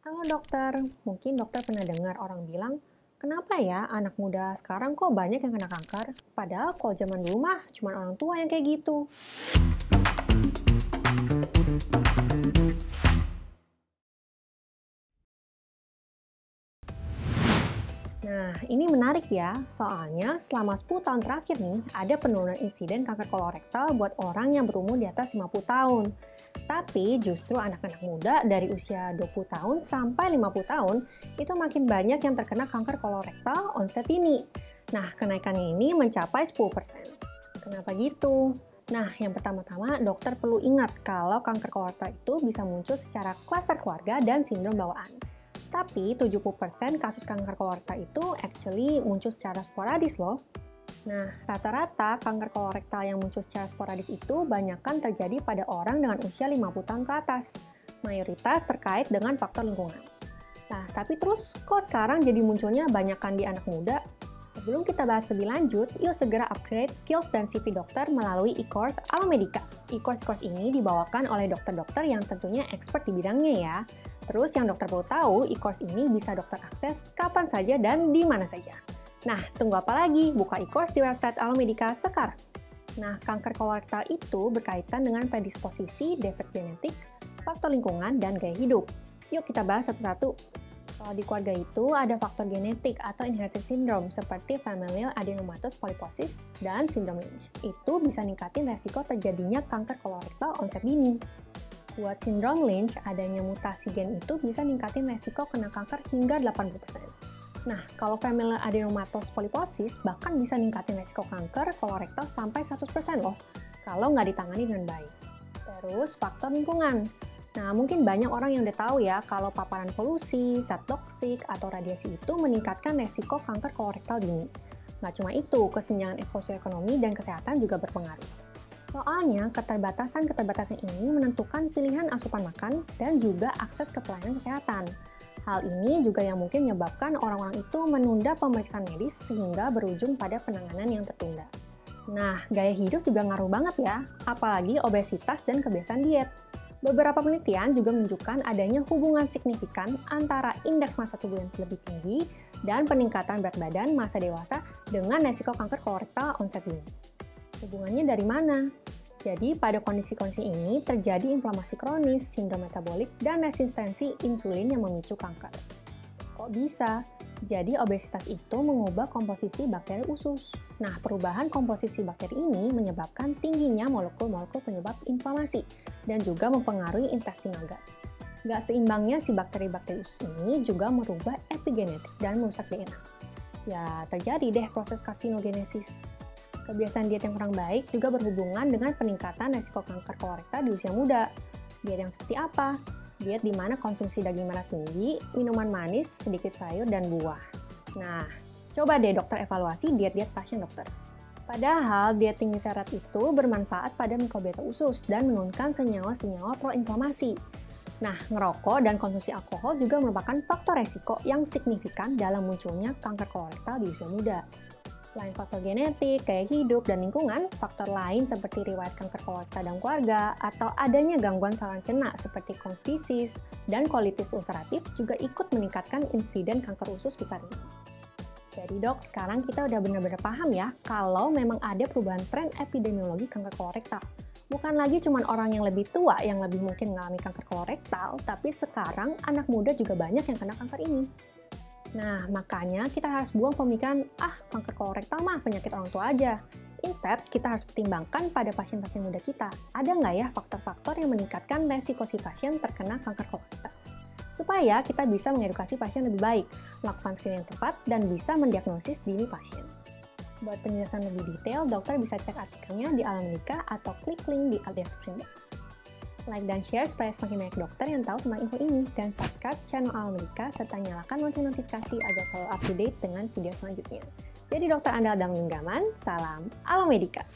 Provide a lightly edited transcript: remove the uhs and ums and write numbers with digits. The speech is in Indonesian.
Halo dokter, mungkin dokter pernah dengar orang bilang, kenapa ya anak muda sekarang kok banyak yang kena kanker? Padahal kalau zaman dulu mah cuma orang tua yang kayak gitu. Nah, ini menarik ya, soalnya selama 10 tahun terakhir nih, ada penurunan insiden kanker kolorektal buat orang yang berumur di atas 50 tahun. Tapi justru anak-anak muda dari usia 20 tahun sampai 50 tahun, itu makin banyak yang terkena kanker kolorektal onset dini. Nah, kenaikannya ini mencapai 10%. Kenapa gitu? Nah, yang pertama-tama dokter perlu ingat kalau kanker kolorektal itu bisa muncul secara klaster keluarga dan sindrom bawaan. Tapi 70% kasus kanker kolorektal itu actually muncul secara sporadis loh. Nah, rata-rata kanker kolorektal yang muncul secara sporadis itu banyakkan terjadi pada orang dengan usia 50 tahun ke atas. Mayoritas terkait dengan faktor lingkungan. Nah, tapi terus kok sekarang jadi munculnya banyakkan di anak muda? Sebelum kita bahas lebih lanjut, yuk segera upgrade skills dan CV dokter melalui e-course Alomedica. E-course ini dibawakan oleh dokter-dokter yang tentunya expert di bidangnya ya. Terus yang dokter perlu tahu, e-course ini bisa dokter akses kapan saja dan di mana saja. Nah, tunggu apa lagi? Buka e-course di website Alomedica sekarang. Nah, kanker kolorektal itu berkaitan dengan predisposisi, defek genetik, faktor lingkungan, dan gaya hidup. Yuk kita bahas satu-satu. Kalau di keluarga itu ada faktor genetik atau inherited syndrome seperti familial adenomatous polyposis dan sindrom Lynch. Itu bisa ningkatin resiko terjadinya kanker kolorektal onset dini. Buat sindrom Lynch, adanya mutasi gen itu bisa ningkatin resiko kena kanker hingga 80%. Nah, kalau familial adenomatous polyposis bahkan bisa ningkatin resiko kanker kolorektal sampai 100% loh, kalau nggak ditangani dengan baik. Terus, faktor lingkungan. Nah, mungkin banyak orang yang udah tahu ya kalau paparan polusi, zat toksik, atau radiasi itu meningkatkan resiko kanker kolorektal dini. Nggak cuma itu, kesenjangan sosioekonomi dan kesehatan juga berpengaruh. Soalnya, keterbatasan ini menentukan pilihan asupan makan dan juga akses ke pelayanan kesehatan. Hal ini juga yang mungkin menyebabkan orang-orang itu menunda pemeriksaan medis sehingga berujung pada penanganan yang tertunda. Nah, gaya hidup juga ngaruh banget ya, apalagi obesitas dan kebiasaan diet. Beberapa penelitian juga menunjukkan adanya hubungan signifikan antara indeks massa tubuh yang lebih tinggi dan peningkatan berat badan masa dewasa dengan resiko kanker kolorektal onset dini. Hubungannya dari mana? Jadi, pada kondisi-kondisi ini terjadi inflamasi kronis, sindrom metabolik, dan resistensi insulin yang memicu kanker. Kok bisa? Jadi, obesitas itu mengubah komposisi bakteri usus. Nah, perubahan komposisi bakteri ini menyebabkan tingginya molekul-molekul penyebab inflamasi dan juga mempengaruhi intestinal gut. Gak seimbangnya si bakteri-bakteri usus ini juga merubah epigenetik dan merusak DNA. Ya, terjadi deh proses karsinogenesis. Kebiasaan diet yang kurang baik juga berhubungan dengan peningkatan resiko kanker kolorektal di usia muda. Diet yang seperti apa? Diet di mana konsumsi daging merah tinggi, minuman manis, sedikit sayur, dan buah. Nah, coba deh dokter evaluasi diet-diet pasien dokter. Padahal diet tinggi serat itu bermanfaat pada mikrobiota usus dan menurunkan senyawa-senyawa proinflamasi. Nah, ngerokok dan konsumsi alkohol juga merupakan faktor resiko yang signifikan dalam munculnya kanker kolorektal di usia muda. Selain faktor genetik, gaya hidup, dan lingkungan, faktor lain seperti riwayat kanker kolorektal dalam keluarga atau adanya gangguan saluran cerna seperti Crohn's disease dan kolitis ulceratif juga ikut meningkatkan insiden kanker usus besar ini. Jadi dok, sekarang kita udah benar-benar paham ya kalau memang ada perubahan tren epidemiologi kanker kolorektal. Bukan lagi cuma orang yang lebih tua yang lebih mungkin mengalami kanker kolorektal, tapi sekarang anak muda juga banyak yang kena kanker ini. Nah, makanya kita harus buang pemikiran, kanker kolorektal mah penyakit orang tua aja. Instead, kita harus pertimbangkan pada pasien-pasien muda kita, ada nggak ya faktor-faktor yang meningkatkan resiko si pasien terkena kanker kolorektal. Supaya kita bisa mengedukasi pasien lebih baik, melakukan screening yang tepat, dan bisa mendiagnosis dini pasien. Buat penjelasan lebih detail, dokter bisa cek artikelnya di Alomedica atau klik link di description box. Like dan share supaya semakin banyak dokter yang tahu tentang info ini, dan subscribe channel Alomedica serta nyalakan lonceng notifikasi agar selalu up to date dengan video selanjutnya. Jadi dokter andal dalam genggaman, salam Alomedica!